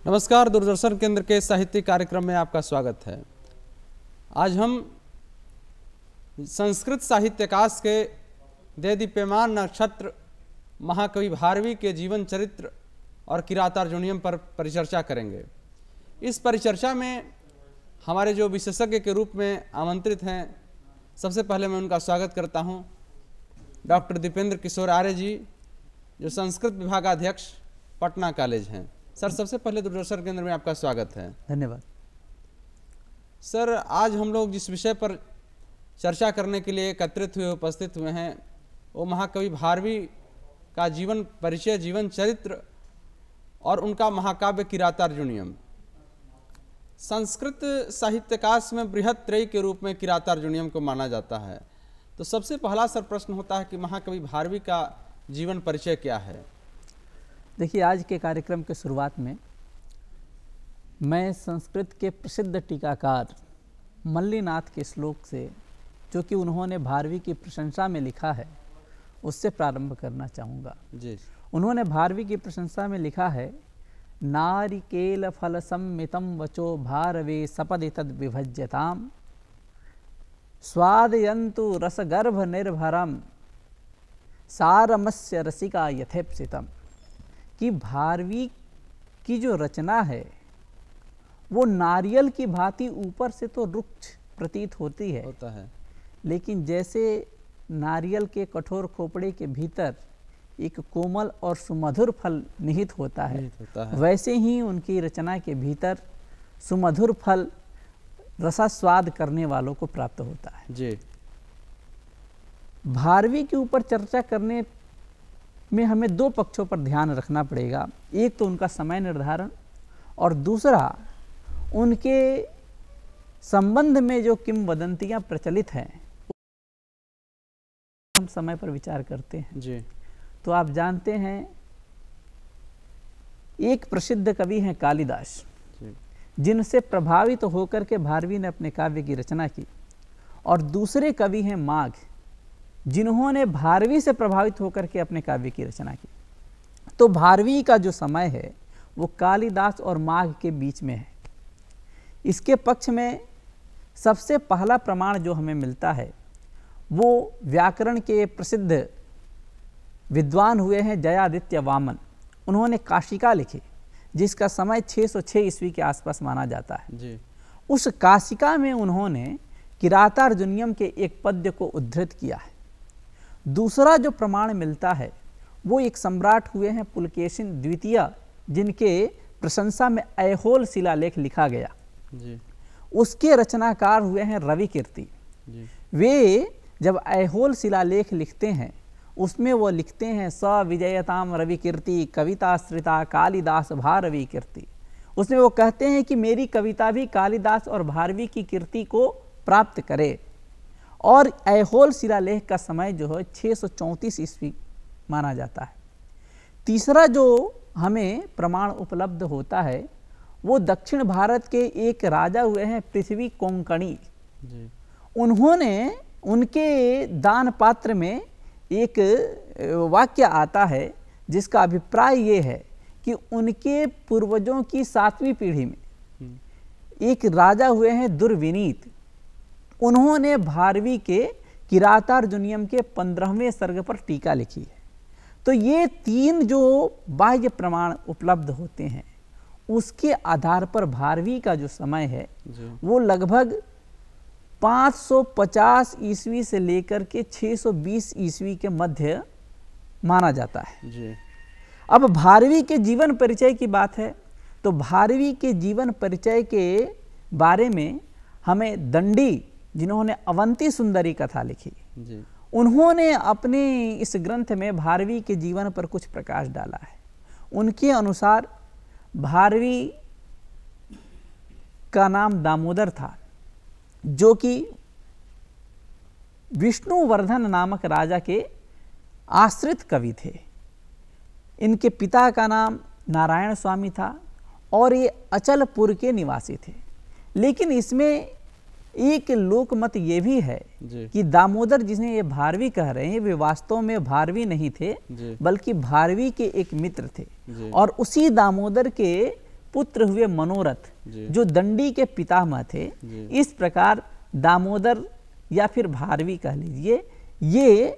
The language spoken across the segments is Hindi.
नमस्कार, दूरदर्शन केंद्र के साहित्य कार्यक्रम में आपका स्वागत है। आज हम संस्कृत साहित्याकाश के देदीप्यमान नक्षत्र महाकवि भारवी के जीवन चरित्र और किरातार्जुनीयम पर परिचर्चा करेंगे। इस परिचर्चा में हमारे जो विशेषज्ञ के रूप में आमंत्रित हैं, सबसे पहले मैं उनका स्वागत करता हूं, डॉक्टर दीपेंद्र किशोर आर्य जी, जो संस्कृत विभागाध्यक्ष पटना कॉलेज हैं। सर, सबसे पहले दूरदर्शन केंद्र में आपका स्वागत है। धन्यवाद। सर, आज हम लोग जिस विषय पर चर्चा करने के लिए एकत्रित हुए उपस्थित हुए हैं, वो महाकवि भारवी का जीवन परिचय, जीवन चरित्र और उनका महाकाव्य किरातार्जुनीयम। संस्कृत साहित्याकाश में बृहत् त्रयी के रूप में किरातार्जुनीयम को माना जाता है। तो सबसे पहला सर प्रश्न होता है कि महाकवि भारवी का जीवन परिचय क्या है? देखिए, आज के कार्यक्रम के शुरुआत में मैं संस्कृत के प्रसिद्ध टीकाकार मल्लीनाथ के श्लोक से, जो कि उन्होंने भारवी की प्रशंसा में लिखा है, उससे प्रारंभ करना चाहूँगा जी। उन्होंने भारवी की प्रशंसा में लिखा है, नारिकेल फल सम्मितम वचो भारवे सपदि तद विभज्यताम स्वादयन्तु रसगर्भ निर्भरम सारमस्य रसिका यथेप्सितम। कि भारवी की जो रचना है वो नारियल की भांति ऊपर से तो रुक्ष प्रतीत होती है, होता है, लेकिन जैसे नारियल के कठोर खोपड़े के भीतर एक कोमल और सुमधुर फल निहित होता है, वैसे ही उनकी रचना के भीतर सुमधुर फल रसास्वाद करने वालों को प्राप्त होता है जी। भारवी के ऊपर चर्चा करने में हमें दो पक्षों पर ध्यान रखना पड़ेगा। एक तो उनका समय निर्धारण और दूसरा उनके संबंध में जो किंवदंतियां प्रचलित हैं, हम समय पर विचार करते हैं जी। तो आप जानते हैं, एक प्रसिद्ध कवि हैं कालिदास, जिनसे प्रभावित होकर के भारवी ने अपने काव्य की रचना की, और दूसरे कवि हैं माघ, जिन्होंने भारवी से प्रभावित होकर के अपने काव्य की रचना की। तो भारवी का जो समय है वो कालिदास और माघ के बीच में है। इसके पक्ष में सबसे पहला प्रमाण जो हमें मिलता है वो व्याकरण के प्रसिद्ध विद्वान हुए हैं जयादित्य वामन। उन्होंने काशिका लिखी, जिसका समय 606 ईस्वी के आसपास माना जाता है जी। उस काशिका में उन्होंने किरातार्जुनीयम के एक पद्य को उद्धृत किया है। दूसरा जो प्रमाण मिलता है वो एक सम्राट हुए हैं पुलकेशिन द्वितीय, जिनके प्रशंसा में ऐहोल शिलालेख लिखा गया जी। उसके रचनाकार हुए हैं रवि कीर्ति जी। वे जब ऐहोल शिलालेख लिखते हैं उसमें वो लिखते हैं, स विजयताम रवि कीर्ति कविताश्रिता कालिदास भारवी कीर्ति। उसमें वो कहते हैं कि मेरी कविता भी कालिदास और भारवी की कीर्ति को प्राप्त करे। और ऐहोल शिलालेख का समय जो है 634 ईस्वी माना जाता है। तीसरा जो हमें प्रमाण उपलब्ध होता है वो दक्षिण भारत के एक राजा हुए हैं पृथ्वी कोंकणी जी। उन्होंने उनके दान पात्र में एक वाक्य आता है जिसका अभिप्राय ये है कि उनके पूर्वजों की 7वीं पीढ़ी में एक राजा हुए हैं दुर्विनीत। उन्होंने भारवी के किरातार्जुनीयम के 15वें सर्ग पर टीका लिखी है। तो ये तीन जो बाह्य प्रमाण उपलब्ध होते हैं, उसके आधार पर भारवी का जो समय है वो लगभग 550 ईस्वी से लेकर के 620 ईस्वी के मध्य माना जाता है जी। अब भारवी के जीवन परिचय की बात है तो भारवी के जीवन परिचय के बारे में हमें दंडी, जिन्होंने अवंती सुंदरी कथा लिखी जी, उन्होंने अपने इस ग्रंथ में भारवी के जीवन पर कुछ प्रकाश डाला है। उनके अनुसार भारवी का नाम दामोदर था, जो कि विष्णुवर्धन नामक राजा के आश्रित कवि थे। इनके पिता का नाम नारायण स्वामी था और ये अचलपुर के निवासी थे। लेकिन इसमें एक लोकमत ये भी है कि दामोदर जिन्हें ये भारवी कह रहे हैं वे वास्तव में भारवी नहीं थे, बल्कि भारवी के एक मित्र थे। और उसी दामोदर के पुत्र हुए मनोरथ, जी। जो दंडी के पितामह थे। जी। इस प्रकार दामोदर या फिर भारवी कह लीजिए, ये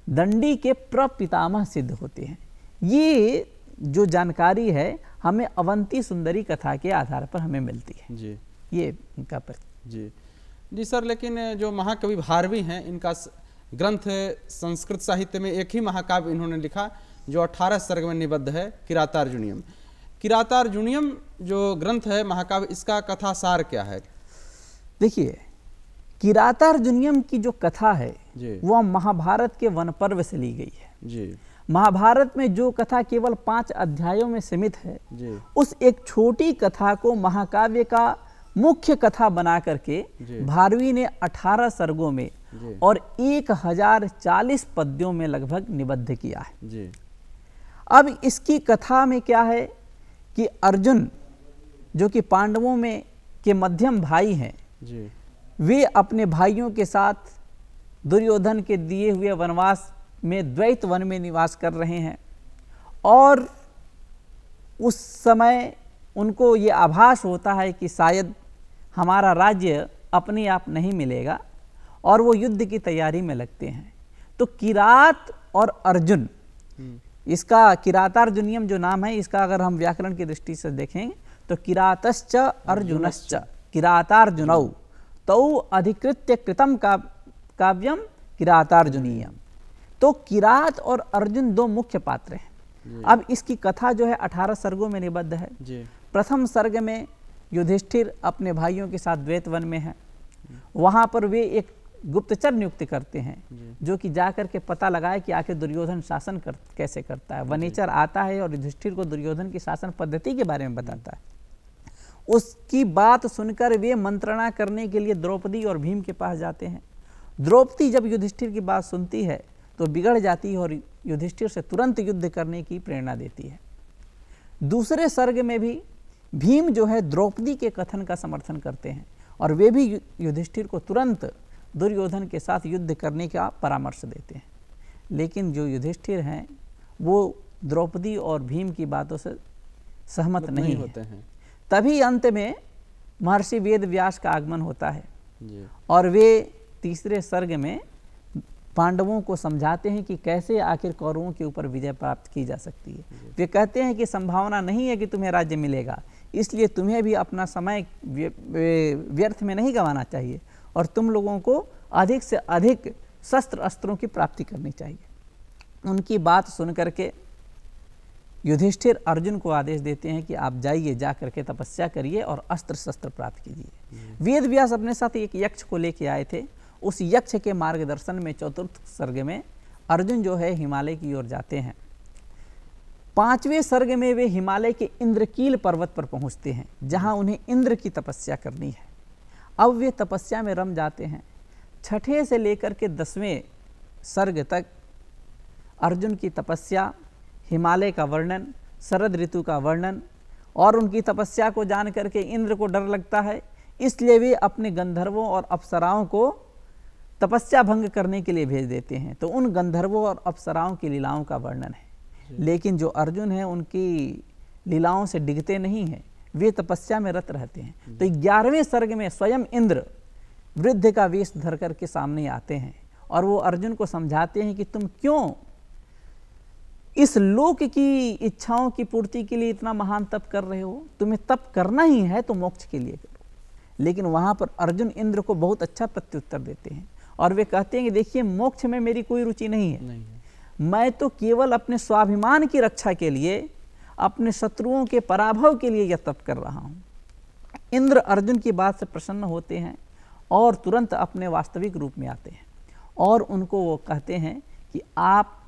दंडी के प्रपितामह सिद्ध होते हैं। ये जो जानकारी है हमें अवंती सुंदरी कथा के आधार पर हमें मिलती है। जी ये इनका जी जी सर, लेकिन जो महाकवि भारवी हैं, इनका ग्रंथ संस्कृत साहित्य में एक ही महाकाव्य इन्होंने लिखा जो 18 सर्ग में निबद्ध है, किरातार्जुनीयम। किरातार्जुनीयम जो ग्रंथ है महाकाव्य, इसका कथा सार क्या है? देखिए, किरातार्जुनीयम की जो कथा है जी। वह महाभारत के वन पर्व से ली गई है। जी महाभारत में जो कथा केवल 5 अध्यायों में सीमित है, जी उस एक छोटी कथा को महाकाव्य का मुख्य कथा बना करके भारवी ने 18 सर्गों में और 1040 पद्यों में लगभग निबद्ध किया है। जी। अब इसकी कथा में क्या है कि अर्जुन, जो कि पांडवों में के मध्यम भाई हैं, जी। वे अपने भाइयों के साथ दुर्योधन के दिए हुए वनवास में द्वैत वन में निवास कर रहे हैं, और उस समय उनको ये आभास होता है कि शायद हमारा राज्य अपने आप नहीं मिलेगा, और वो युद्ध की तैयारी में लगते हैं। तो किरात और अर्जुन, इसका किरातार्जुनीयम जो नाम है, इसका अगर हम व्याकरण की दृष्टि से देखें तो किरातश्च अर्जुनश्च किरातार्जुनौ तौ अधिकृत्य कृतम काव्यम किरातार्जुनीयम। तो किरात और अर्जुन दो मुख्य पात्र हैं। अब इसकी कथा जो है 18 सर्गों में निबद्ध है। जी। प्रथम सर्ग में युधिष्ठिर अपने भाइयों के साथ द्वैत वन में हैं। वहाँ पर वे एक गुप्तचर नियुक्त करते हैं जो कि जाकर के पता लगाए कि आखिर दुर्योधन शासन कैसे करता है। वनीचर आता है और युधिष्ठिर को दुर्योधन की शासन पद्धति के बारे में बताता है। उसकी बात सुनकर वे मंत्रणा करने के लिए द्रौपदी और भीम के पास जाते हैं। द्रौपदी जब युधिष्ठिर की बात सुनती है तो बिगड़ जाती है और युधिष्ठिर से तुरंत युद्ध करने की प्रेरणा देती है। दूसरे सर्ग में भी भीम जो है द्रौपदी के कथन का समर्थन करते हैं और वे भी युधिष्ठिर को तुरंत दुर्योधन के साथ युद्ध करने का परामर्श देते हैं। लेकिन जो युधिष्ठिर हैं वो द्रौपदी और भीम की बातों से सहमत नहीं होते हैं। तभी अंत में महर्षि वेद व्यास का आगमन होता है और वे तीसरे सर्ग में पांडवों को समझाते हैं कि कैसे आखिर कौरवों के ऊपर विजय प्राप्त की जा सकती है। वे कहते हैं कि संभावना नहीं है कि तुम्हें राज्य मिलेगा, इसलिए तुम्हें भी अपना समय व्यर्थ में नहीं गंवाना चाहिए और तुम लोगों को अधिक से अधिक शस्त्र अस्त्रों की प्राप्ति करनी चाहिए। उनकी बात सुन करके युधिष्ठिर अर्जुन को आदेश देते हैं कि आप जाइए, जा करके तपस्या करिए और अस्त्र शस्त्र प्राप्त कीजिए। वेद व्यास अपने साथ एक यक्ष को लेके आए थे। उस यक्ष के मार्गदर्शन में चतुर्थ सर्ग में अर्जुन जो है हिमालय की ओर जाते हैं। 5वें सर्ग में वे हिमालय के इंद्रकील पर्वत पर पहुंचते हैं जहां उन्हें इंद्र की तपस्या करनी है। अब वे तपस्या में रम जाते हैं। 6ठे से लेकर के 10वें सर्ग तक अर्जुन की तपस्या, हिमालय का वर्णन, शरद ऋतु का वर्णन, और उनकी तपस्या को जान करके इंद्र को डर लगता है, इसलिए वे अपने गंधर्वों और अप्सराओं को तपस्या भंग करने के लिए भेज देते हैं। तो उन गंधर्वों और अप्सराओं की लीलाओं का वर्णन है। लेकिन जो अर्जुन है उनकी लीलाओं से डिगते नहीं हैं, वे तपस्या में रत रहते हैं। तो 11वें सर्ग में स्वयं इंद्र वृद्ध का वेश धर करके सामने आते हैं और वो अर्जुन को समझाते हैं कि तुम क्यों इस लोक की इच्छाओं की पूर्ति के लिए इतना महान तप कर रहे हो। तुम्हें तप करना ही है तो मोक्ष के लिए करो। लेकिन वहां पर अर्जुन इंद्र को बहुत अच्छा प्रत्युत्तर देते हैं और वे कहते हैं कि देखिए, मोक्ष में मेरी कोई रुचि नहीं है। मैं तो केवल अपने स्वाभिमान की रक्षा के लिए, अपने शत्रुओं के पराभव के लिए यह तप कर रहा हूं। इंद्र अर्जुन की बात से प्रसन्न होते हैं और तुरंत अपने वास्तविक रूप में आते हैं और उनको वो कहते हैं कि आप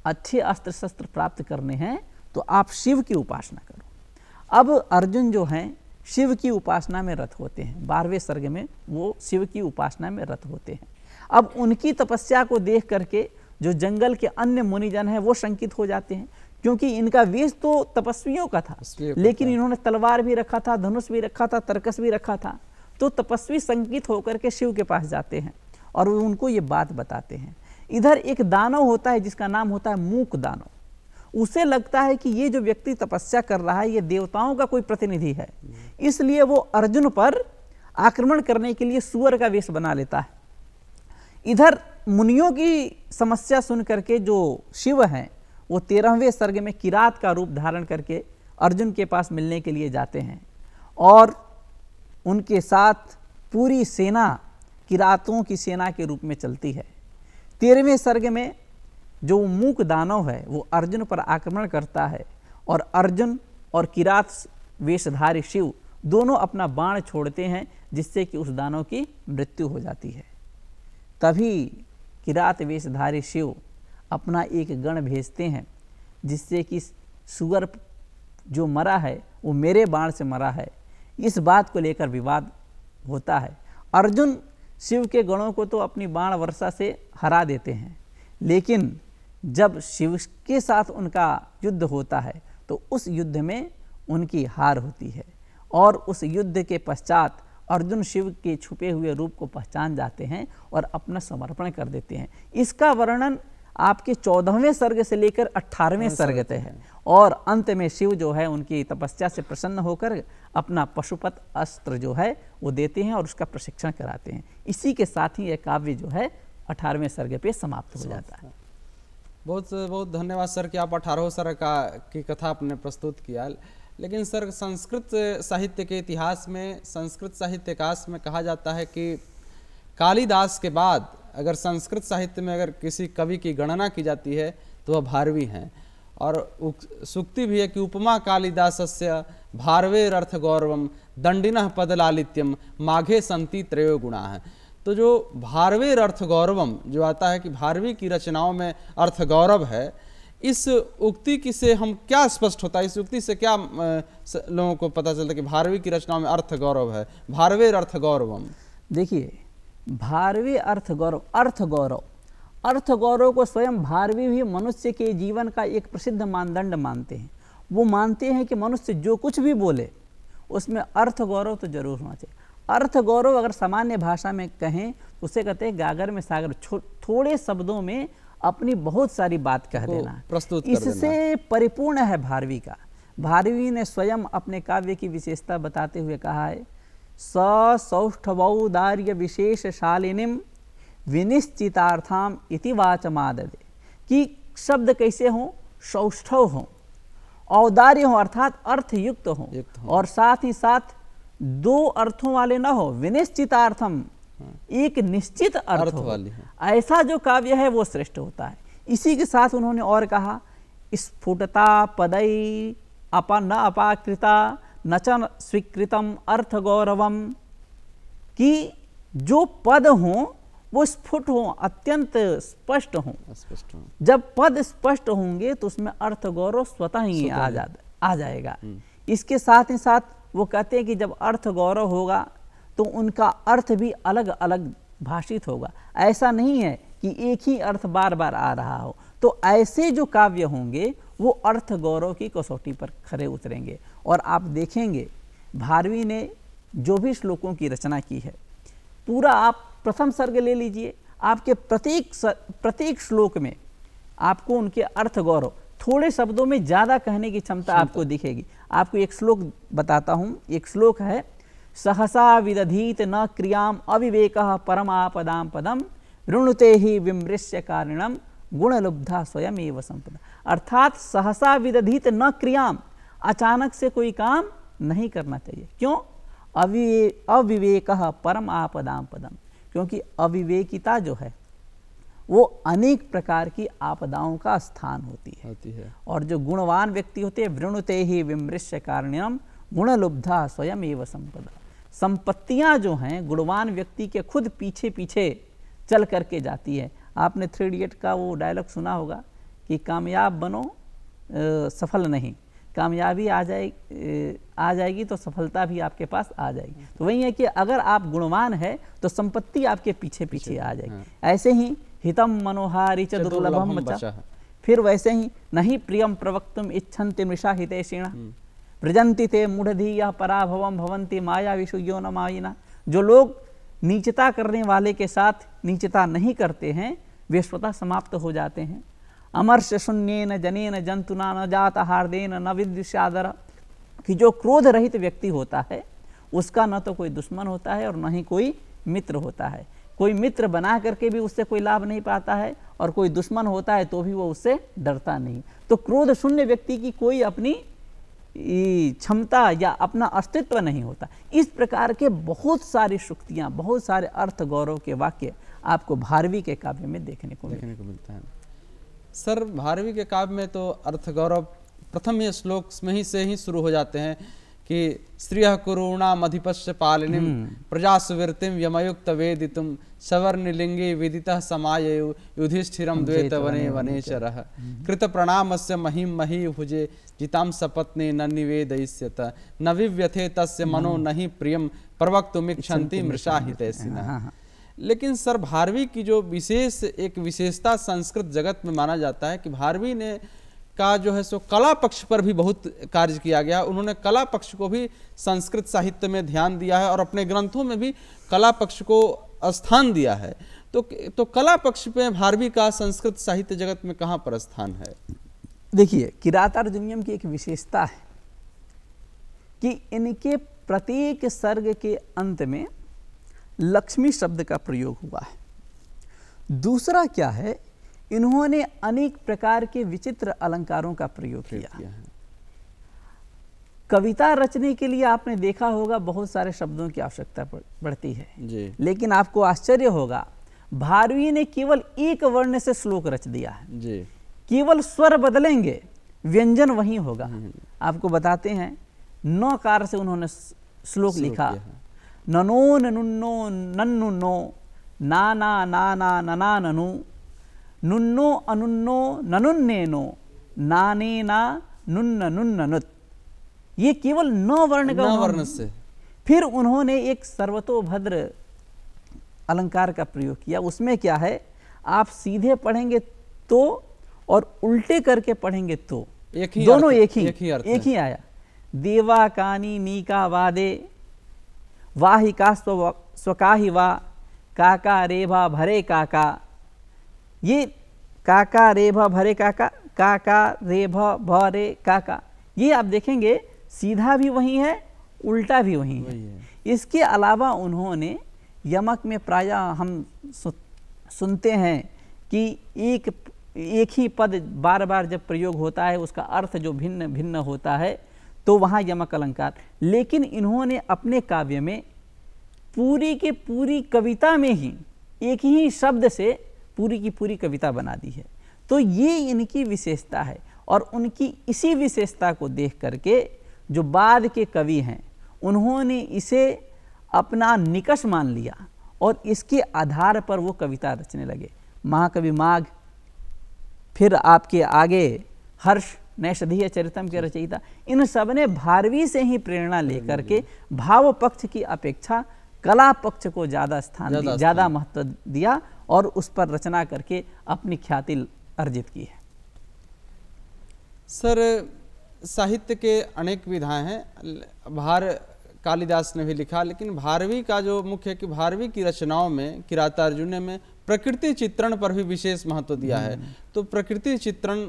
अच्छे अस्त्र शस्त्र प्राप्त करने हैं तो आप शिव की उपासना करो। अब अर्जुन जो हैं शिव की उपासना में रत होते हैं। 12वें सर्ग में वो शिव की उपासना में रत होते हैं। अब उनकी तपस्या को देख करके जो जंगल के अन्य मुनिजन हैं वो शंकित हो जाते हैं, क्योंकि इनका वेश तो तपस्वियों का था, लेकिन इन्होंने तलवार भी रखा था, धनुष भी रखा था, तरकस भी रखा था। तो तपस्वी शंकित होकर के शिव के पास जाते हैं और वो उनको ये बात बताते हैं। इधर एक दानव होता है जिसका नाम होता है मूक दानव। उसे लगता है कि ये जो व्यक्ति तपस्या कर रहा है ये देवताओं का कोई प्रतिनिधि है, इसलिए वो अर्जुन पर आक्रमण करने के लिए सूअर का वेश बना लेता है। इधर मुनियों की समस्या सुन करके जो शिव हैं वो 13वें सर्ग में किरात का रूप धारण करके अर्जुन के पास मिलने के लिए जाते हैं और उनके साथ पूरी सेना किरातों की सेना के रूप में चलती है। 13वें सर्ग में जो मूक दानव है वो अर्जुन पर आक्रमण करता है और अर्जुन और किरात वेशधारी शिव दोनों अपना बाण छोड़ते हैं जिससे कि उस दानव की मृत्यु हो जाती है। तभी किरात वेशधारी शिव अपना एक गण भेजते हैं जिससे कि सुअर जो मरा है वो मेरे बाण से मरा है, इस बात को लेकर विवाद होता है। अर्जुन शिव के गणों को तो अपनी बाण वर्षा से हरा देते हैं, लेकिन जब शिव के साथ उनका युद्ध होता है तो उस युद्ध में उनकी हार होती है और उस युद्ध के पश्चात अर्जुन शिव के छुपे हुए रूप को पहचान जाते हैं और अपना समर्पण कर देते हैं। इसका वर्णन आपके 14वें सर्ग से लेकर 18वें सर्ग तक है और अंत में शिव जो है उनकी तपस्या से प्रसन्न होकर अपना पशुपत अस्त्र जो है वो देते हैं और उसका प्रशिक्षण कराते हैं। इसी के साथ ही यह काव्य जो है 18वें सर्ग पे समाप्त हो जाता है। बहुत बहुत धन्यवाद सर कि आप 18वें सर्ग की कथा आपने प्रस्तुत किया। लेकिन सर संस्कृत साहित्य के इतिहास में, संस्कृत साहित्यकाश में कहा जाता है कि कालिदास के बाद अगर संस्कृत साहित्य में अगर किसी कवि की गणना की जाती है तो वह भारवी हैं और सूक्ति भी है कि उपमा कालिदासस्य भारवेरर्थ गौरवम दंडिनः पदलालित्यम माघे संति त्रयो गुणा है। तो जो भारवेर अर्थ गौरवम जो आता है कि भारवी की रचनाओं में अर्थ गौरव है, इस उक्ति की से हम क्या स्पष्ट होता है, इस उक्ति से क्या लोगों को पता चलता है कि भारवी की रचनाओं में अर्थ गौरव है? भारवेर अर्थ गौरवम, देखिए भारवी अर्थ गौरव, अर्थ गौरव को स्वयं भारवी भी मनुष्य के जीवन का एक प्रसिद्ध मानदंड मानते हैं। वो मानते हैं कि मनुष्य जो कुछ भी बोले उसमें अर्थ गौरव तो जरूर होना चाहिए। अर्थ गौरव अगर सामान्य भाषा में कहें तो उसे कहते हैं गागर में सागर, थोड़े शब्दों में अपनी बहुत सारी बात कह देना, प्रस्तुत कर इससे देना। परिपूर्ण है भारवी का। भारवी ने स्वयं अपने काव्य की विशेषता बताते हुए कहा है, स सौष्ठवौदार्य विशेषशालिनीम विनिश्चितार्थाम इति वाचमाददे, कि शब्द कैसे हों, सौष्ठव हों, औदार्य हों अर्थात अर्थयुक्त हों और साथ ही साथ दो अर्थों वाले न हो, विनिश्चितार्थम एक निश्चित अर्थ हो, ऐसा जो काव्य है वो श्रेष्ठ होता है। इसी के साथ उन्होंने और कहा, स्फुटता पदई न अपाकृता न च स्वीकृतम अर्थ गौरवम, कि जो पद हों वो स्फुट हों, अत्यंत स्पष्ट हों। जब पद स्पष्ट होंगे तो उसमें अर्थ गौरव स्वतः ही आ जाएगा। इसके साथ ही साथ वो कहते हैं कि जब अर्थ गौरव होगा तो उनका अर्थ भी अलग अलग भाषित होगा। ऐसा नहीं है कि एक ही अर्थ बार बार आ रहा हो। तो ऐसे जो काव्य होंगे वो अर्थ गौरव की कसौटी पर खरे उतरेंगे। और आप देखेंगे भारवी ने जो भी श्लोकों की रचना की है, पूरा आप प्रथम सर्ग ले लीजिए, आपके प्रत्येक श्लोक में आपको उनके अर्थ गौरव, थोड़े शब्दों में ज़्यादा कहने की क्षमता आपको दिखेगी। आपको एक श्लोक बताता हूँ। एक श्लोक है, सहसा विदधीत न क्रियाम अविवेकः परमापदाम पदम ऋणुते ही विमृश्य कारणम गुणलुब्धा स्वयं एव संपदा। अर्थात सहसा विदधीत न क्रियाम, अचानक से कोई काम नहीं करना चाहिए। क्यों? अविवेकः परम आपदाम पदम, क्योंकि अविवेकिता जो है वो अनेक प्रकार की आपदाओं का स्थान होती है। और जो गुणवान व्यक्ति होते हैं, वृणुते ही विमृश्य कारणम गुणलुब्धा स्वयं एव संपदा। संपत्तियां जो हैं गुणवान व्यक्ति के खुद पीछे पीछे चल करके जाती है। आपने 3 इडियट का वो डायलॉग सुना होगा कि कामयाब बनो सफल नहीं, कामयाबी आ जाएगी तो सफलता भी आपके पास आ जाएगी। तो वही है कि अगर आप गुणवान है तो संपत्ति आपके पीछे पीछे आ जाएगी। ऐसे ही हितम मनोहारी च दुर्लभम मचा, फिर वैसे ही नहीं प्रियम प्रवक्तुम इच्छन्ति मृषा हितेषिण व्रजन्ति ते मूढ़धीया पराभवम भवन्ति माया विषुयो न मायिना। जो लोग नीचता करने वाले के साथ नीचता नहीं करते हैं वे स्वतः समाप्त हो जाते हैं। अमर्ष शून्येन जनेन जंतुना न जात हार्देन न विद्युषादर, कि जो क्रोध रहित व्यक्ति होता है उसका न तो कोई दुश्मन होता है और न ही कोई मित्र होता है। कोई मित्र बना करके भी उससे कोई लाभ नहीं पाता है और कोई दुश्मन होता है तो भी वो उससे डरता नहीं। तो क्रोध शून्य व्यक्ति की कोई अपनी क्षमता या अपना अस्तित्व नहीं होता। इस प्रकार के बहुत सारी शुक्तियाँ, बहुत सारे अर्थ गौरव के वाक्य आपको भारवी के काव्य में देखने को मिलता है। सर, भारवी के काव्य में तो अर्थ गौरव प्रथम ये श्लोक में से ही शुरू हो जाते हैं कि श्रियः कुरूणाम अधिपस्य पालिनीं प्रजा सुवृत्तिं यमयुक्त वेदितुं सवर्णलिंगे विदितः समाययु युधिष्ठिरं द्वैत वने वनेचरः कृत प्रणामस्य महिं मही भुजे जितां सपत्ने न निवेदयिष्यत न विव्यथे तस्य मनो नहि प्रियं प्रवक्तुमिच्छन्ति मृषा हितैषिणः। लेकिन सर, भारवी की जो एक विशेषता संस्कृत जगत में माना जाता है कि भारवी ने का जो है सो कला पक्ष पर भी बहुत कार्य किया गया। उन्होंने कला पक्ष को भी संस्कृत साहित्य में ध्यान दिया है और अपने ग्रंथों में भी कला पक्ष को स्थान दिया है। तो कला पक्ष पे भारवी का संस्कृत साहित्य जगत में कहाँ पर स्थान है? देखिए, किरातार्जुनीयम की एक विशेषता है कि इनके प्रत्येक सर्ग के अंत में लक्ष्मी शब्द का प्रयोग हुआ है। दूसरा क्या है, इन्होंने अनेक प्रकार के विचित्र अलंकारों का प्रयोग किया है। कविता रचने के लिए आपने देखा होगा बहुत सारे शब्दों की आवश्यकता पड़ती है जी। लेकिन आपको आश्चर्य होगा, भारवी ने केवल एक वर्ण से श्लोक रच दिया है जी। केवल स्वर बदलेंगे, व्यंजन वही होगा। आपको बताते हैं, नौकार से उन्होंने श्लोक लिखा, ननो ननुन्नो नन्नुन्नो नाना नाना नना ननु नुन्नो अनुन्नो ननुन्नेनो नाने ना नुन्न नुन्ननुत। ये केवल 9 वर्ण का वर्ण से। फिर उन्होंने एक सर्वतोभद्र अलंकार का प्रयोग किया। उसमें क्या है, आप सीधे पढ़ेंगे तो और उल्टे करके पढ़ेंगे तो दोनों एक ही आया। देवा कानी नीका वादे वाहिका स्वकाहि वा काका रेभा भरे काका। ये काका रेभा भरे काका, काका रेभा भरे काका, ये आप देखेंगे सीधा भी वही है, उल्टा भी वही है। इसके अलावा उन्होंने यमक में प्रायः हम सुनते हैं कि एक ही पद बार बार जब प्रयोग होता है उसका अर्थ जो भिन्न भिन्न होता है, तो वहाँ यमक अलंकार। लेकिन इन्होंने अपने काव्य में पूरी की पूरी कविता में ही एक ही शब्द से पूरी की पूरी कविता बना दी है। तो ये इनकी विशेषता है और उनकी इसी विशेषता को देख करके जो बाद के कवि हैं उन्होंने इसे अपना निकष मान लिया और इसके आधार पर वो कविता रचने लगे। महाकवि माघ, फिर आपके आगे हर्ष, नैषधीय चरितम के रचयिता, इन सब ने भारवी से ही प्रेरणा लेकर के भाव पक्ष की अपेक्षा कला पक्ष को ज़्यादा महत्व दिया और उस पर रचना करके अपनी ख्याति अर्जित की है। सर, साहित्य के अनेक विधाएं हैं, कालिदास ने भी लिखा, लेकिन भारवी का जो मुख्य है कि भारवी की रचनाओं में, किरातार्जुनीय में प्रकृति चित्रण पर भी विशेष महत्व दिया है। तो प्रकृति चित्रण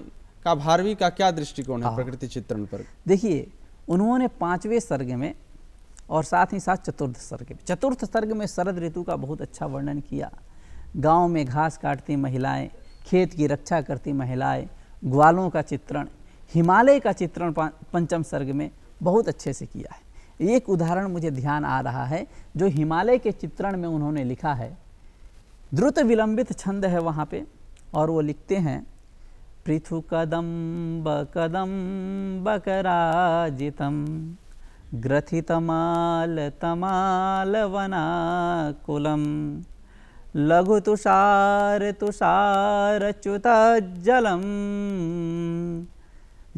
का भारवी का क्या दृष्टिकोण है प्रकृति चित्रण पर? देखिए, उन्होंने 5वें सर्ग में और साथ ही साथ चतुर्थ सर्ग में शरद ऋतु का बहुत अच्छा वर्णन किया। गांव में घास काटती महिलाएं, खेत की रक्षा करती महिलाएं, ग्वालों का चित्रण, हिमालय का चित्रण 5वें सर्ग में बहुत अच्छे से किया है। एक उदाहरण मुझे ध्यान आ रहा है जो हिमालय के चित्रण में उन्होंने लिखा है। द्रुत विलंबित छंद है वहाँ पे और वो लिखते हैं, पृथु कदम्ब कदम्ब कराजितम ग्रथितमाल तमाल वनाकुलम लघु तुषार तुषार च्युत जलम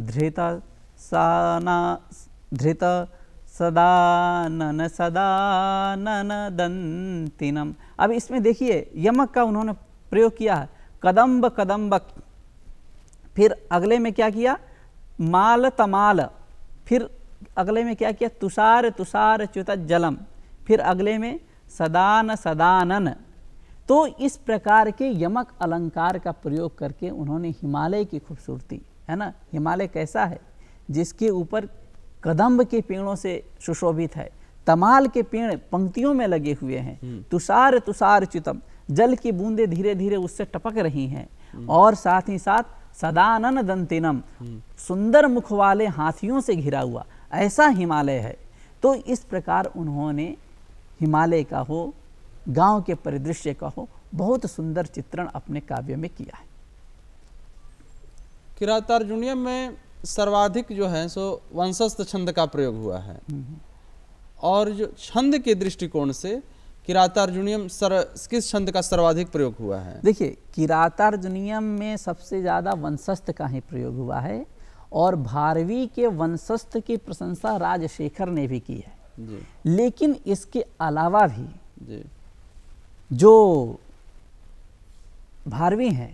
धृत सदानन सदानन दंतिनम। अब इसमें देखिए यमक का उन्होंने प्रयोग किया है, कदम्ब कदम्बक, फिर अगले में क्या किया, माल तमाल, फिर अगले में क्या किया, तुषार तुषार च्युत जलम, फिर अगले में सदान सदानन, तो इस प्रकार के यमक अलंकार का प्रयोग करके उन्होंने हिमालय की खूबसूरती, है ना, हिमालय कैसा है, जिसके ऊपर कदम्ब के पेड़ों से सुशोभित है, तमाल के पेड़ पंक्तियों में लगे हुए हैं, तुषार तुषार चितम, जल की बूंदें धीरे धीरे उससे टपक रही हैं, और साथ ही साथ सदानन दंतिनम, सुंदर मुख वाले हाथियों से घिरा हुआ ऐसा हिमालय है। तो इस प्रकार उन्होंने हिमालय का हो, गांव के परिदृश्य का हो, बहुत सुंदर चित्रण अपने काव्य में किया है। किरातार्जुनीयम में सर्वाधिक जो है सो वंशस्थ छंद का प्रयोग हुआ है, और जो छंद के दृष्टिकोण से किरातार्जुनीयम किस छंद का सर्वाधिक प्रयोग हुआ है? देखिए, किरातार्जुनीयम में सबसे ज़्यादा वंशस्थ का ही प्रयोग हुआ है, और भारवी के वंशस्थ की प्रशंसा राजशेखर ने भी की है जी। लेकिन इसके अलावा भी जी। जो भारवी हैं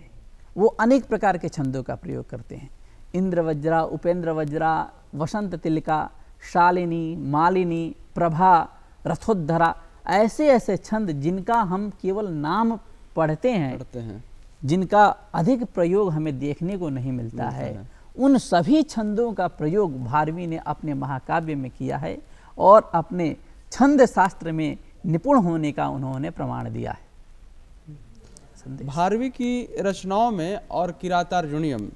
वो अनेक प्रकार के छंदों का प्रयोग करते हैं। इंद्र वज्रा, उपेंद्र वज्रा, वसंत तिलका, शालिनी, मालिनी, प्रभा, रथोद्धरा, ऐसे ऐसे छंद जिनका हम केवल नाम पढ़ते हैं, जिनका अधिक प्रयोग हमें देखने को नहीं मिलता है, उन सभी छंदों का प्रयोग भारवी ने अपने महाकाव्य में किया है, और अपने छंद शास्त्र में निपुण होने का उन्होंने प्रमाण दिया है। भारवी की रचनाओं में और किरातार्जुनीयम,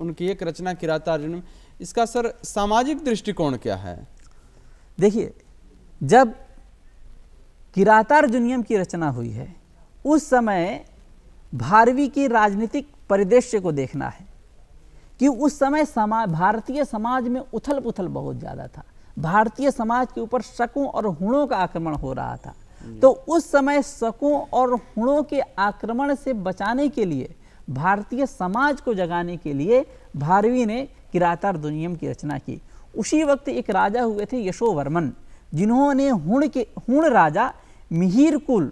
उनकी एक रचना किरातार्जुनीयम, इसका सर सामाजिक दृष्टिकोण क्या है? देखिए, जब किरातार्जुनीयम की रचना हुई है उस समय भारवी की राजनीतिक परिदृश्य को देखना है कि उस समय भारतीय समाज में उथल पुथल बहुत ज़्यादा था। भारतीय समाज के ऊपर शकों और हुणों का आक्रमण हो रहा था। तो उस समय शकों और हुणों के आक्रमण से बचाने के लिए, भारतीय समाज को जगाने के लिए भारवी ने किरातार्जुनीयम की रचना की। उसी वक्त एक राजा हुए थे यशोवर्मन, जिन्होंने हुण राजा मिहिर कुल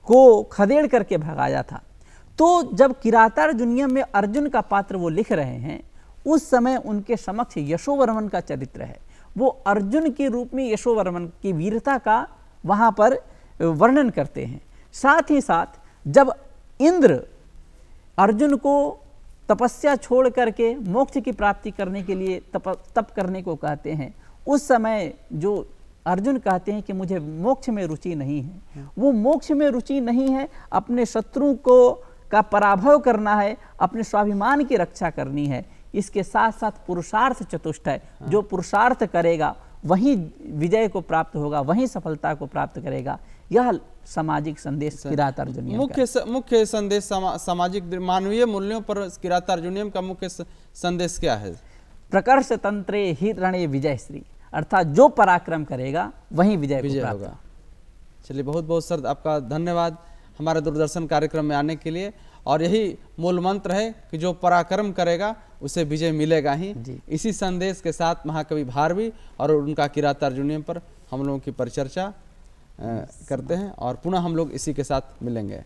को खदेड़ करके भगाया था। तो जब किरातार्जुनीयम में अर्जुन का पात्र वो लिख रहे हैं, उस समय उनके समक्ष यशोवर्मन का चरित्र है। वो अर्जुन के रूप में यशोवर्मन की वीरता का वहाँ पर वर्णन करते हैं। साथ ही साथ जब इंद्र अर्जुन को तपस्या छोड़ करके मोक्ष की प्राप्ति करने के लिए तप करने को कहते हैं, उस समय जो अर्जुन कहते हैं कि मुझे मोक्ष में रुचि नहीं है, वो मोक्ष में रुचि नहीं है, अपने शत्रु को का पराभव करना है, अपने स्वाभिमान की रक्षा करनी है। इसके साथ साथ पुरुषार्थ चतुष्ट है, जो पुरुषार्थ करेगा वही विजय को प्राप्त होगा, वही सफलता को प्राप्त करेगा। यह सामाजिक संदेश किरातार्जुनीयम मुख्य संदेश सामाजिक मानवीय मूल्यों पर किरातार्जुनीयम का मुख्य संदेश क्या है? प्रकर्ष तंत्रे ही रणे विजय श्री, अर्थात जो पराक्रम करेगा वही विजय होगा। चलिए, बहुत बहुत सर आपका धन्यवाद हमारे दूरदर्शन कार्यक्रम में आने के लिए। और यही मूल मंत्र है कि जो पराक्रम करेगा उसे विजय मिलेगा ही। इसी संदेश के साथ महाकवि भारवी और उनका किरातार्जुनीयम पर हम लोगों की परिचर्चा करते हैं, और पुनः हम लोग इसी के साथ मिलेंगे।